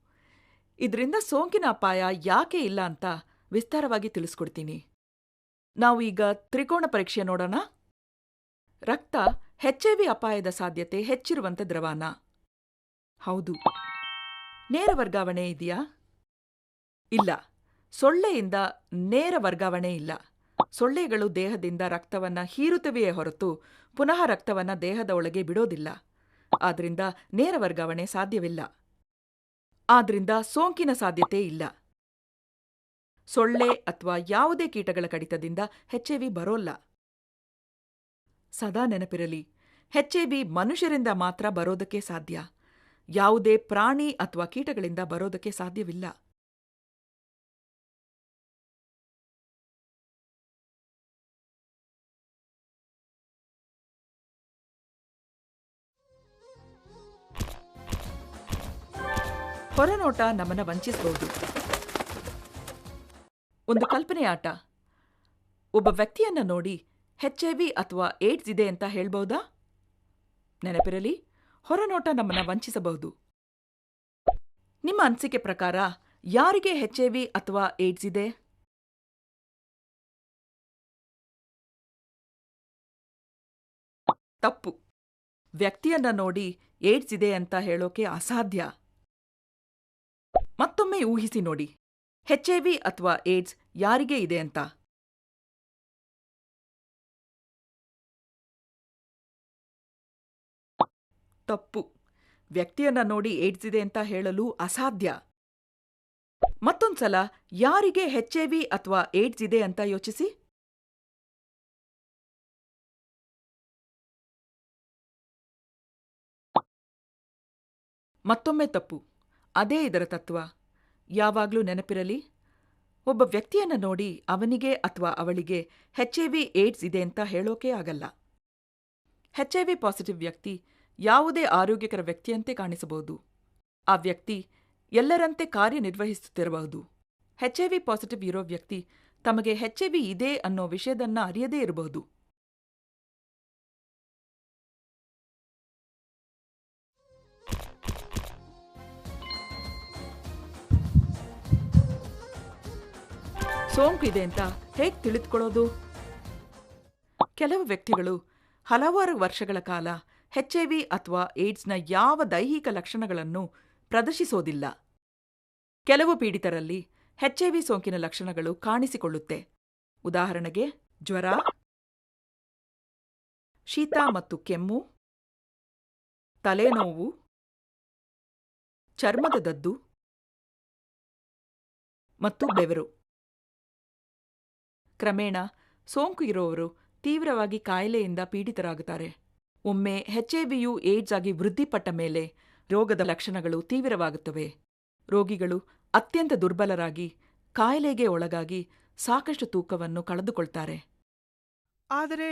Speaker 2: ಇದರಿಂದ ಸೋಂಕಿನ ಅಪಾಯ ಯಾಕೆ ಇಲ್ಲ ಅಂತ ವಿಸ್ತಾರವಾಗಿ ತಿಳಿಸ್ಕೊಡ್ತೀನಿ. ನಾವು ಈಗ ತ್ರಿಕೋಣ ಪರೀಕ್ಷೆ ನೋಡೋಣ. ರಕ್ತ HIV ಅಪಾಯದ ಸಾಧ್ಯತೆ ಹೆಚ್ಚಿರುವಂಥ ದ್ರವಾನ? ಹೌದು. ನೇರ ವರ್ಗಾವಣೆ ಇದೆಯಾ? ಇಲ್ಲ. ಸೊಳ್ಳೆಯಿಂದ ನೇರ ವರ್ಗಾವಣೆ ಇಲ್ಲ. ಸೊಳ್ಳೆಗಳು ದೇಹದಿಂದ ರಕ್ತವನ್ನ ಹೀರುತ್ತವೆಯೇ ಹೊರತು ಪುನಃ ರಕ್ತವನ್ನ ದೇಹದ ಒಳಗೆ ಬಿಡೋದಿಲ್ಲ. ಆದ್ರಿಂದ ನೇರ ವರ್ಗಾವಣೆ ಸಾಧ್ಯವಿಲ್ಲ. ಆದ್ರಿಂದ ಸೋಂಕಿನ ಸಾಧ್ಯತೆ ಇಲ್ಲ. ಸೊಳ್ಳೆ ಅಥವಾ ಯಾವುದೇ ಕೀಟಗಳ ಕಡಿತದಿಂದ HIV ಬರೋಲ್ಲ. ಸದಾ ನೆನಪಿರಲಿ, HIV ಮನುಷ್ಯರಿಂದ ಮಾತ್ರ ಬರೋದಕ್ಕೆ ಸಾಧ್ಯ. ಯಾವುದೇ ಪ್ರಾಣಿ ಅಥವಾ ಕೀಟಗಳಿಂದ ಬರೋದಕ್ಕೆ ಸಾಧ್ಯವಿಲ್ಲ. ಹೊರನೋಟ ನಮ್ಮನ್ನ ವಂಚಿಸಬಹುದು. ಒಂದು ಕಲ್ಪನೆ ಆಟ. ಒಬ್ಬ ವ್ಯಕ್ತಿಯನ್ನ ನೋಡಿ HIV ಅಥವಾ ಏಡ್ಸ್ ಇದೆ ಅಂತ ಹೇಳ್ಬಹುದಾ? ನೆನಪಿರಲಿ, ಹೊರನೋಟ ನಮ್ಮನ್ನ ವಂಚಿಸಬಹುದು. ನಿಮ್ಮ ಅನಿಸಿಕೆ ಪ್ರಕಾರ ಯಾರಿಗೆ HIV ಅಥವಾ ಏಡ್ಸ್ ಇದೆ? ತಪ್ಪು. ವ್ಯಕ್ತಿಯನ್ನ ನೋಡಿ ಏಡ್ಸ್ ಇದೆ ಅಂತ ಹೇಳೋಕೆ ಅಸಾಧ್ಯ. ಮತ್ತೊಮ್ಮೆ ಊಹಿಸಿ ನೋಡಿ, HIV ಅಥವಾ ಏಡ್ಸ್ ಯಾರಿಗೆ ಇದೆ ಅಂತ. ತಪ್ಪು. ವ್ಯಕ್ತಿಯನ್ನ ನೋಡಿ ಏಡ್ಸ್ ಇದೆ ಅಂತ ಹೇಳಲು ಅಸಾಧ್ಯ. ಮತ್ತೊಂದ್ಸಲ ಯಾರಿಗೆ HIV ಅಥವಾ ಏಡ್ಸ್ ಇದೆ ಅಂತ ಯೋಚಿಸಿ. ಮತ್ತೊಮ್ಮೆ ತಪ್ಪು. ಅದೇ ಇದರ ತತ್ವ. ಯಾವಾಗ್ಲೂ ನೆನಪಿರಲಿ, ಒಬ್ಬ ವ್ಯಕ್ತಿಯನ್ನ ನೋಡಿ ಅವನಿಗೆ ಅಥವಾ ಅವಳಿಗೆ HIV ಏಡ್ಸ್ ಇದೆ ಅಂತ ಹೇಳೋಕೆ ಆಗಲ್ಲ. HIV ಪಾಸಿಟಿವ್ ವ್ಯಕ್ತಿ ಯಾವುದೇ ಆರೋಗ್ಯಕರ ವ್ಯಕ್ತಿಯಂತೆ ಕಾಣಿಸಬಹುದು. ಆ ವ್ಯಕ್ತಿ ಎಲ್ಲರಂತೆ ಕಾರ್ಯನಿರ್ವಹಿಸುತ್ತಿರಬಹುದು. HIV ಪಾಸಿಟಿವ್ ಇರೋ ವ್ಯಕ್ತಿ ತಮಗೆ HIV ಇದೆ ಅನ್ನೋ ವಿಷಯದನ್ನ ಅರಿಯದೇ ಇರಬಹುದು. ಸೋಂಕು ಇದೆ ಅಂತ ಹೇಗೆ ತಿಳಿದುಕೊಳ್ಳೋದು? ಕೆಲವು ವ್ಯಕ್ತಿಗಳು ಹಲವಾರು ವರ್ಷಗಳ ಕಾಲ HIV ಅಥವಾ ಏಡ್ಸ್ನ ಯಾವ ದೈಹಿಕ ಲಕ್ಷಣಗಳನ್ನು ಪ್ರದರ್ಶಿಸೋದಿಲ್ಲ. ಕೆಲವು ಪೀಡಿತರಲ್ಲಿ HIV ಸೋಂಕಿನ ಲಕ್ಷಣಗಳು ಕಾಣಿಸಿಕೊಳ್ಳುತ್ತೆ. ಉದಾಹರಣೆಗೆ ಜ್ವರ, ಶೀತ ಮತ್ತು ಕೆಮ್ಮು, ತಲೆನೋವು, ಚರ್ಮದ ದದ್ದು ಮತ್ತು ಬೆವರು. ಕ್ರಮೇಣ ಸೋಂಕು ಇರುವವರು ತೀವ್ರವಾಗಿ ಕಾಯಿಲೆಯಿಂದ ಪೀಡಿತರಾಗುತ್ತಾರೆ. ಒಮ್ಮೆ HIVಯು ಏಡ್ಸ್ ಆಗಿ ವೃದ್ಧಿಪಟ್ಟ ಮೇಲೆ ರೋಗದ ಲಕ್ಷಣಗಳು ತೀವ್ರವಾಗುತ್ತವೆ. ರೋಗಿಗಳು ಅತ್ಯಂತ ದುರ್ಬಲರಾಗಿ ಕಾಯಿಲೆಗೆ ಒಳಗಾಗಿ ಸಾಕಷ್ಟು ತೂಕವನ್ನು ಕಳೆದುಕೊಳ್ತಾರೆ.
Speaker 4: ಆದರೆ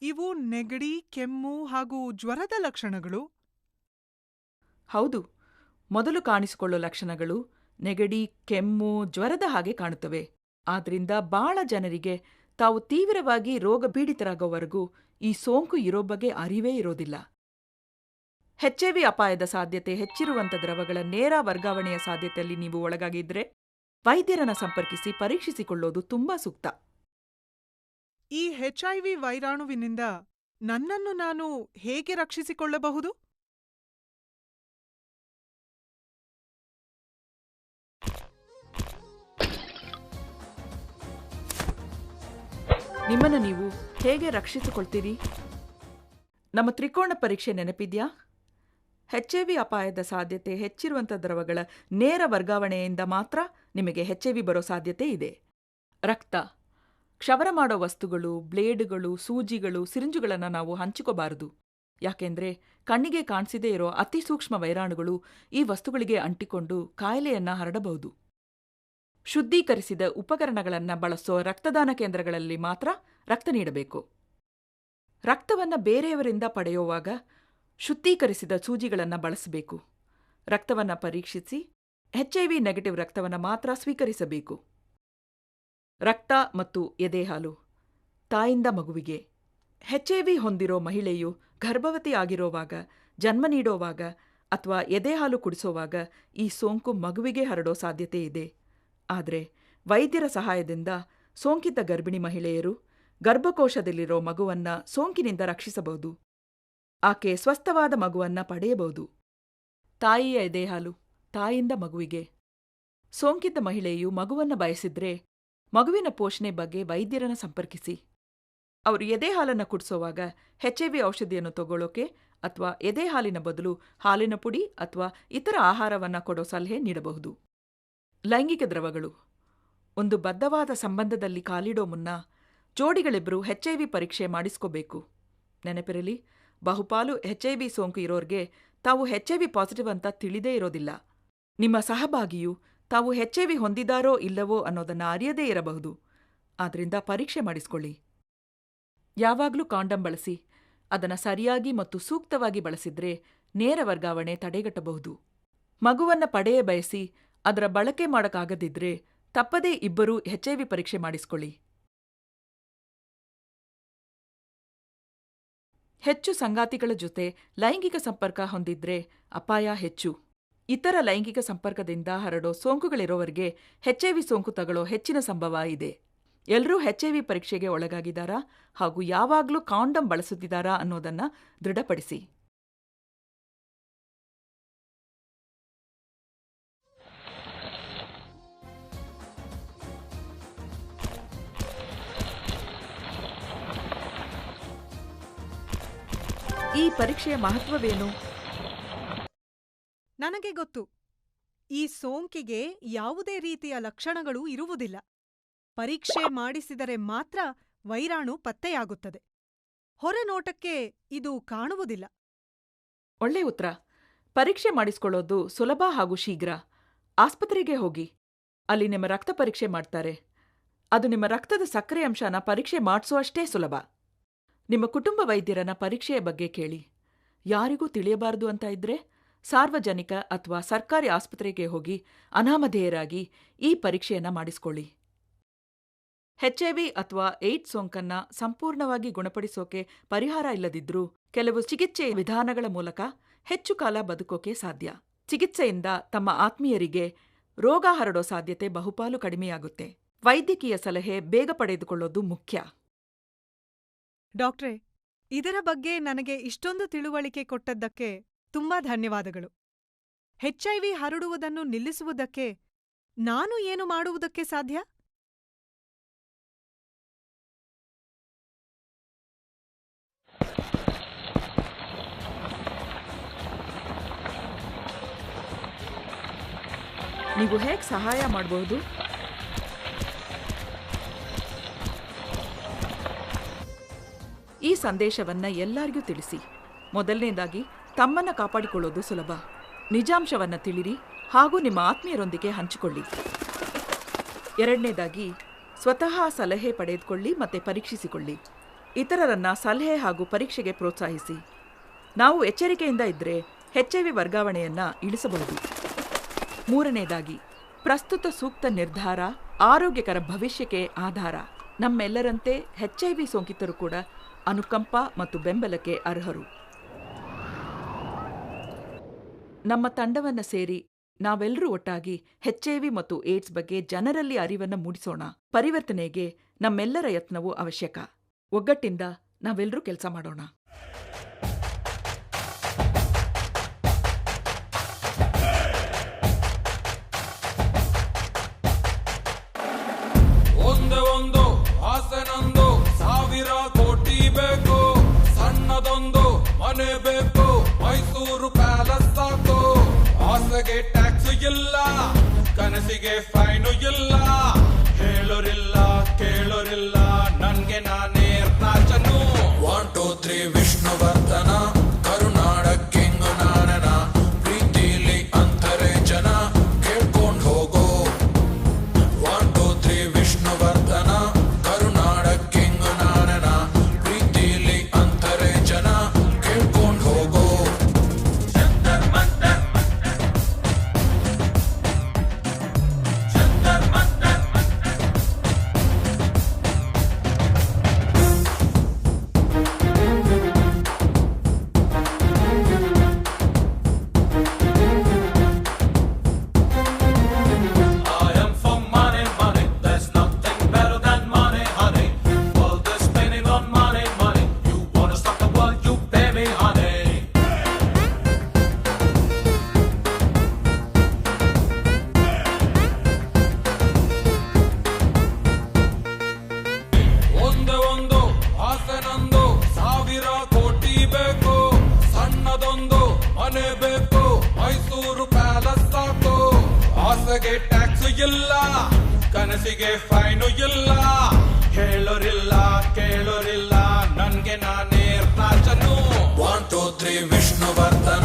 Speaker 4: ಇವು ನೆಗಡಿ, ಕೆಮ್ಮು ಹಾಗೂ ಜ್ವರದ ಲಕ್ಷಣಗಳು.
Speaker 2: ಹೌದು, ಮೊದಲು ಕಾಣಿಸಿಕೊಳ್ಳೋ ಲಕ್ಷಣಗಳು ನೆಗಡಿ, ಕೆಮ್ಮು, ಜ್ವರದ ಹಾಗೆ ಕಾಣುತ್ತವೆ. ಆದ್ರಿಂದ ಬಹಳ ಜನರಿಗೆ ತಾವು ತೀವ್ರವಾಗಿ ರೋಗ ಪೀಡಿತರಾಗೋವರೆಗೂ ಈ ಸೋಂಕು ಇರೋ ಬಗ್ಗೆ ಅರಿವೇ ಇರೋದಿಲ್ಲ. HIV ಅಪಾಯದ ಸಾಧ್ಯತೆ ಹೆಚ್ಚಿರುವಂಥ ದ್ರವಗಳ ನೇರ ವರ್ಗಾವಣೆಯ ಸಾಧ್ಯತೆಯಲ್ಲಿ ನೀವು ಒಳಗಾಗಿದ್ರೆ ವೈದ್ಯರನ್ನ ಸಂಪರ್ಕಿಸಿ ಪರೀಕ್ಷಿಸಿಕೊಳ್ಳೋದು ತುಂಬಾ ಸೂಕ್ತ.
Speaker 4: ಈ HIV ವೈರಾಣುವಿನಿಂದ ನನ್ನನ್ನು ನಾನು ಹೇಗೆ ರಕ್ಷಿಸಿಕೊಳ್ಳಬಹುದು?
Speaker 2: ನಿಮ್ಮನ್ನು ನೀವು ಹೇಗೆ ರಕ್ಷಿಸಿಕೊಳ್ತೀರಿ? ನಮ್ಮ ತ್ರಿಕೋಣ ಪರೀಕ್ಷೆ ನೆನಪಿದ್ಯಾ? HIV ಅಪಾಯದ ಸಾಧ್ಯತೆ ಹೆಚ್ಚಿರುವಂಥ ದ್ರವಗಳ ನೇರ ವರ್ಗಾವಣೆಯಿಂದ ಮಾತ್ರ ನಿಮಗೆ HIV ಬರೋ ಸಾಧ್ಯತೆ ಇದೆ. ರಕ್ತ, ಕ್ಷವರ ಮಾಡೋ ವಸ್ತುಗಳು, ಬ್ಲೇಡ್ಗಳು, ಸೂಜಿಗಳು, ಸಿರಿಂಜುಗಳನ್ನು ನಾವು ಹಂಚಿಕೋಬಾರದು. ಯಾಕೆಂದ್ರೆ ಕಣ್ಣಿಗೆ ಕಾಣಿಸದೇ ಇರೋ ಅತಿ ಸೂಕ್ಷ್ಮ ವೈರಾಣುಗಳು ಈ ವಸ್ತುಗಳಿಗೆ ಅಂಟಿಕೊಂಡು ಕಾಯಿಲೆಯನ್ನ ಹರಡಬಹುದು. ಶುದ್ಧೀಕರಿಸಿದ ಉಪಕರಣಗಳನ್ನು ಬಳಸೋ ರಕ್ತದಾನ ಕೇಂದ್ರಗಳಲ್ಲಿ ಮಾತ್ರ ರಕ್ತ ನೀಡಬೇಕು. ರಕ್ತವನ್ನು ಬೇರೆಯವರಿಂದ ಪಡೆಯುವಾಗ ಶುದ್ಧೀಕರಿಸಿದ ಸೂಜಿಗಳನ್ನು ಬಳಸಬೇಕು. ರಕ್ತವನ್ನು ಪರೀಕ್ಷಿಸಿ HIV ನೆಗೆಟಿವ್ ರಕ್ತವನ್ನು ಮಾತ್ರ ಸ್ವೀಕರಿಸಬೇಕು. ರಕ್ತ ಮತ್ತು ಎದೆಹಾಲು, ತಾಯಿಂದ ಮಗುವಿಗೆ. HIV ಹೊಂದಿರೋ ಮಹಿಳೆಯು ಗರ್ಭವತಿ ಆಗಿರೋವಾಗ, ಜನ್ಮ ನೀಡೋವಾಗ ಅಥವಾ ಎದೆಹಾಲು ಕುಡಿಸೋವಾಗ ಈ ಸೋಂಕು ಮಗುವಿಗೆ ಹರಡೋ ಸಾಧ್ಯತೆ ಇದೆ. ಆದರೆ ವೈದ್ಯರ ಸಹಾಯದಿಂದ ಸೋಂಕಿತ ಗರ್ಭಿಣಿ ಮಹಿಳೆಯರು ಗರ್ಭಕೋಶದಲ್ಲಿರೋ ಮಗುವನ್ನ ಸೋಂಕಿನಿಂದ ರಕ್ಷಿಸಬಹುದು. ಆಕೆ ಸ್ವಸ್ಥವಾದ ಮಗುವನ್ನ ಪಡೆಯಬಹುದು. ತಾಯಿಯ ಎದೆಹಾಲು, ತಾಯಿಯಿಂದ ಮಗುವಿಗೆ. ಸೋಂಕಿತ ಮಹಿಳೆಯು ಮಗುವನ್ನ ಬಯಸಿದ್ರೆ ಮಗುವಿನ ಪೋಷಣೆ ಬಗ್ಗೆ ವೈದ್ಯರನ್ನ ಸಂಪರ್ಕಿಸಿ. ಅವರು ಎದೆಹಾಲನ್ನು ಕುಡಿಸೋವಾಗ HIV ಔಷಧಿಯನ್ನು ತಗೊಳ್ಳೋಕೆ ಅಥವಾ ಎದೆಹಾಲಿನ ಬದಲು ಹಾಲಿನ ಪುಡಿ ಅಥವಾ ಇತರ ಆಹಾರವನ್ನು ಕೊಡೋ ಸಲಹೆ ನೀಡಬಹುದು. ಲೈಂಗಿಕ ದ್ರವಗಳು. ಒಂದು ಬದ್ಧವಾದ ಸಂಬಂಧದಲ್ಲಿ ಕಾಲಿಡೋ ಮುನ್ನ ಜೋಡಿಗಳಿಬ್ಬರು HIV ಪರೀಕ್ಷೆ ಮಾಡಿಸ್ಕೋಬೇಕು. ನೆನಪಿರಲಿ, ಬಹುಪಾಲು HIV ಸೋಂಕು ಇರೋರ್ಗೆ ತಾವು HIV ಪಾಸಿಟಿವ್ ಅಂತ ತಿಳಿದೇ ಇರೋದಿಲ್ಲ. ನಿಮ್ಮ ಸಹಭಾಗಿಯು ತಾವು HIV ಹೊಂದಿದಾರೋ ಇಲ್ಲವೋ ಅನ್ನೋದನ್ನ ಅರಿಯದೇ ಇರಬಹುದು. ಆದ್ರಿಂದ ಪರೀಕ್ಷೆ ಮಾಡಿಸ್ಕೊಳ್ಳಿ. ಯಾವಾಗಲೂ ಕಾಂಡಮ್ ಬಳಸಿ. ಅದನ್ನು ಸರಿಯಾಗಿ ಮತ್ತು ಸೂಕ್ತವಾಗಿ ಬಳಸಿದ್ರೆ ನೇರ ವರ್ಗಾವಣೆ ತಡೆಗಟ್ಟಬಹುದು. ಮಗುವನ್ನ ಪಡೆಯ ಬಯಸಿ ಅದರ ಬಳಕೆ ಮಾಡೋಕ್ಕಾಗದಿದ್ರೆ ತಪ್ಪದೇ ಇಬ್ಬರೂ HIV ಪರೀಕ್ಷೆ ಮಾಡಿಸ್ಕೊಳ್ಳಿ. ಹೆಚ್ಚು ಸಂಗಾತಿಗಳ ಜೊತೆ ಲೈಂಗಿಕ ಸಂಪರ್ಕ ಹೊಂದಿದ್ರೆ ಅಪಾಯ ಹೆಚ್ಚು. ಇತರ ಲೈಂಗಿಕ ಸಂಪರ್ಕದಿಂದ ಹರಡೋ ಸೋಂಕುಗಳಿರೋವರೆಗೆ HIV ಸೋಂಕು ತಗೊಳ್ಳೋ ಹೆಚ್ಚಿನ ಸಂಭವ ಇದೆ. ಎಲ್ಲರೂ HIV ಪರೀಕ್ಷೆಗೆ ಒಳಗಾಗಿದ್ದಾರಾ ಹಾಗೂ ಯಾವಾಗಲೂ ಕಾಂಡಮ್ ಬಳಸುತ್ತಿದ್ದಾರಾ ಅನ್ನೋದನ್ನ ದೃಢಪಡಿಸಿ. ಈ ಪರೀಕ್ಷೆಯ ಮಹತ್ವವೇನು?
Speaker 3: ನನಗೆ ಗೊತ್ತು. ಈ ಸೋಂಕಿಗೆ ಯಾವುದೇ ರೀತಿಯ ಲಕ್ಷಣಗಳು ಇರುವುದಿಲ್ಲ. ಪರೀಕ್ಷೆ ಮಾಡಿಸಿದರೆ ಮಾತ್ರ ವೈರಾಣು ಪತ್ತೆಯಾಗುತ್ತದೆ. ಹೊರನೋಟಕ್ಕೆ ಇದು ಕಾಣುವುದಿಲ್ಲ.
Speaker 2: ಒಳ್ಳೆ ಉತ್ತರ. ಪರೀಕ್ಷೆ ಮಾಡಿಸ್ಕೊಳ್ಳೋದು ಸುಲಭ ಹಾಗೂ ಶೀಘ್ರ. ಆಸ್ಪತ್ರೆಗೆ ಹೋಗಿ, ಅಲ್ಲಿ ನಿಮ್ಮ ರಕ್ತ ಪರೀಕ್ಷೆ ಮಾಡ್ತಾರೆ. ಅದು ನಿಮ್ಮ ರಕ್ತದ ಸಕ್ಕರೆ ಅಂಶನ ಪರೀಕ್ಷೆ ಮಾಡಿಸೋಷ್ಟೇ ಸುಲಭ. ನಿಮ್ಮ ಕುಟುಂಬ ವೈದ್ಯರನ್ನ ಪರೀಕ್ಷೆಯ ಬಗ್ಗೆ ಕೇಳಿ. ಯಾರಿಗೂ ತಿಳಿಯಬಾರದು ಅಂತ ಇದ್ರೆ ಸಾರ್ವಜನಿಕ ಅಥವಾ ಸರ್ಕಾರಿ ಆಸ್ಪತ್ರೆಗೆ ಹೋಗಿ ಅನಾಮಧೇಯರಾಗಿ ಈ ಪರೀಕ್ಷೆಯನ್ನ ಮಾಡಿಸ್ಕೊಳ್ಳಿ. HIV ಅಥವಾ ಏಡ್ಸ್ ಸೋಂಕನ್ನ ಸಂಪೂರ್ಣವಾಗಿ ಗುಣಪಡಿಸೋಕೆ ಪರಿಹಾರ ಇಲ್ಲದಿದ್ರೂ ಕೆಲವು ಚಿಕಿತ್ಸೆ ವಿಧಾನಗಳ ಮೂಲಕ ಹೆಚ್ಚು ಕಾಲ ಬದುಕೋಕೆ ಸಾಧ್ಯ. ಚಿಕಿತ್ಸೆಯಿಂದ ತಮ್ಮ ಆತ್ಮೀಯರಿಗೆ ರೋಗ ಹರಡೋ ಸಾಧ್ಯತೆ ಬಹುಪಾಲು ಕಡಿಮೆಯಾಗುತ್ತೆ. ವೈದ್ಯಕೀಯ ಸಲಹೆ ಬೇಗ ಪಡೆದುಕೊಳ್ಳೋದು ಮುಖ್ಯ.
Speaker 3: ಡಾಕ್ಟ್ರೇ, ಇದರ ಬಗ್ಗೆ ನನಗೆ ಇಷ್ಟೊಂದು ತಿಳುವಳಿಕೆ ಕೊಟ್ಟದ್ದಕ್ಕೆ ತುಂಬಾ ಧನ್ಯವಾದಗಳು. HIV ಹರಡುವುದನ್ನು ನಿಲ್ಲಿಸುವುದಕ್ಕೆ ನಾನು ಏನು ಮಾಡುವುದಕ್ಕೆ ಸಾಧ್ಯ?
Speaker 2: ನೀವು ಹೇಗೆ ಸಹಾಯ ಮಾಡಬಹುದು? ಈ ಸಂದೇಶವನ್ನ ಎಲ್ಲರಿಗೂ ತಿಳಿಸಿ. ಮೊದಲನೇದಾಗಿ ತಮ್ಮನ್ನ ಕಾಪಾಡಿಕೊಳ್ಳೋದು ಸುಲಭ. ನಿಜಾಂಶವನ್ನ ತಿಳಿರಿ ಹಾಗೂ ನಿಮ್ಮ ಆತ್ಮೀಯರೊಂದಿಗೆ ಹಂಚಿಕೊಳ್ಳಿ. ಎರಡನೇದಾಗಿ ಸ್ವತಃ ಸಲಹೆ ಪಡೆದುಕೊಳ್ಳಿ ಮತ್ತೆ ಪರೀಕ್ಷಿಸಿಕೊಳ್ಳಿ. ಇತರರನ್ನ ಸಲಹೆ ಹಾಗೂ ಪರೀಕ್ಷೆಗೆ ಪ್ರೋತ್ಸಾಹಿಸಿ. ನಾವು ಎಚ್ಚರಿಕೆಯಿಂದ ಇದ್ದರೆ HIV ವರ್ಗಾವಣೆಯನ್ನ ಇಳಿಸಬಹುದು. ಮೂರನೇದಾಗಿ ಪ್ರಸ್ತುತ ಸೂಕ್ತ ನಿರ್ಧಾರ ಆರೋಗ್ಯಕರ ಭವಿಷ್ಯಕ್ಕೆ ಆಧಾರ. ನಮ್ಮೆಲ್ಲರಂತೆ HIV ಸೋಂಕಿತರು ಕೂಡ ಅನುಕಂಪ ಮತ್ತು ಬೆಂಬಲಕ್ಕೆ ಅರ್ಹರು. ನಮ್ಮ ತಂಡವನ್ನು ಸೇರಿ ನಾವೆಲ್ಲರೂ ಒಟ್ಟಾಗಿ HIV ಮತ್ತು ಏಡ್ಸ್ ಬಗ್ಗೆ ಜನರಲ್ಲಿ ಅರಿವನ್ನು ಮೂಡಿಸೋಣ. ಪರಿವರ್ತನೆಗೆ ನಮ್ಮೆಲ್ಲರ ಯತ್ನವೂ ಅವಶ್ಯಕ. ಒಗ್ಗಟ್ಟಿಂದ ನಾವೆಲ್ಲರೂ ಕೆಲಸ ಮಾಡೋಣ.
Speaker 1: ಒಂದೇ ಒಂದು ಆಸೆ ನಂದು, 1000 ಕೋಟಿ ಬೇಕು. ಸಣ್ಣದೊಂದು ಮನೆ ಬೇಕು, ಮೈಸೂರು ಪ್ಯಾಲೇಸ್ ಸಾಕು. ಆಸೆಗೆ ಟ್ಯಾಕ್ಸ್ ಇಲ್ಲ, ಕನಸಿಗೆ ಫೈನು ಇಲ್ಲ. ಹೇಳೋರಿಲ್ಲ ಕೇಳೋರಿಲ್ಲ, ನನ್ಗೆ ನಾನೇ ರಾಜನು. 1 2 3 ವಿಷ್ಣುವರ್ಧನ, ಕರುನಾಡ ಕಿಂಗು ನಾನನ. ಪ್ರೀತಿಲಿ ಅಂತಾರೆ ಜನ, ಕೇಳ್ಕೊಂಡ್ ಹೋಗೋ. 1 2 3 ವಿಷ್ಣುವರ್ಧನ, ಕರುನಾಡ ಕಿಂಗು ನಾನನ. ಪ್ರೀತಿಲಿ ಅಂತಾರೆ ಜನ, ಕೇಳ್ಕೊಂಡ್ ಹೋಗೋ. Jantar Mantar, Jantar Mantar. I am for money, money. There's nothing better than money, honey. World is spinning on money, money. You wanna stop the world, you pay me, honey. ಒಂದೇ ಒಂದು ಆಸೆ ನಂದು, 1000 ಕೋಟಿ ಬೇಕು. ಸಣ್ಣದೊಂದು ಮನೆ ಬೇಕು, ಮೈಸೂರು ಪ್ಯಾಲೇಸ್ ಸಾಕು. ಆಸೆಗೆ ಟ್ಯಾಕ್ಸ್ ಇಲ್ಲ, ಕನಸಿಗೆ ಫೈನು ಇಲ್ಲ. ಹೇಳೋರಿಲ್ಲ ಕೇಳೋರಿಲ್ಲ, ನನ್ಗೆ ನಾನೇ ರಾಜನು. 1 2 3 ವಿಷ್ಣುವರ್ಧನ,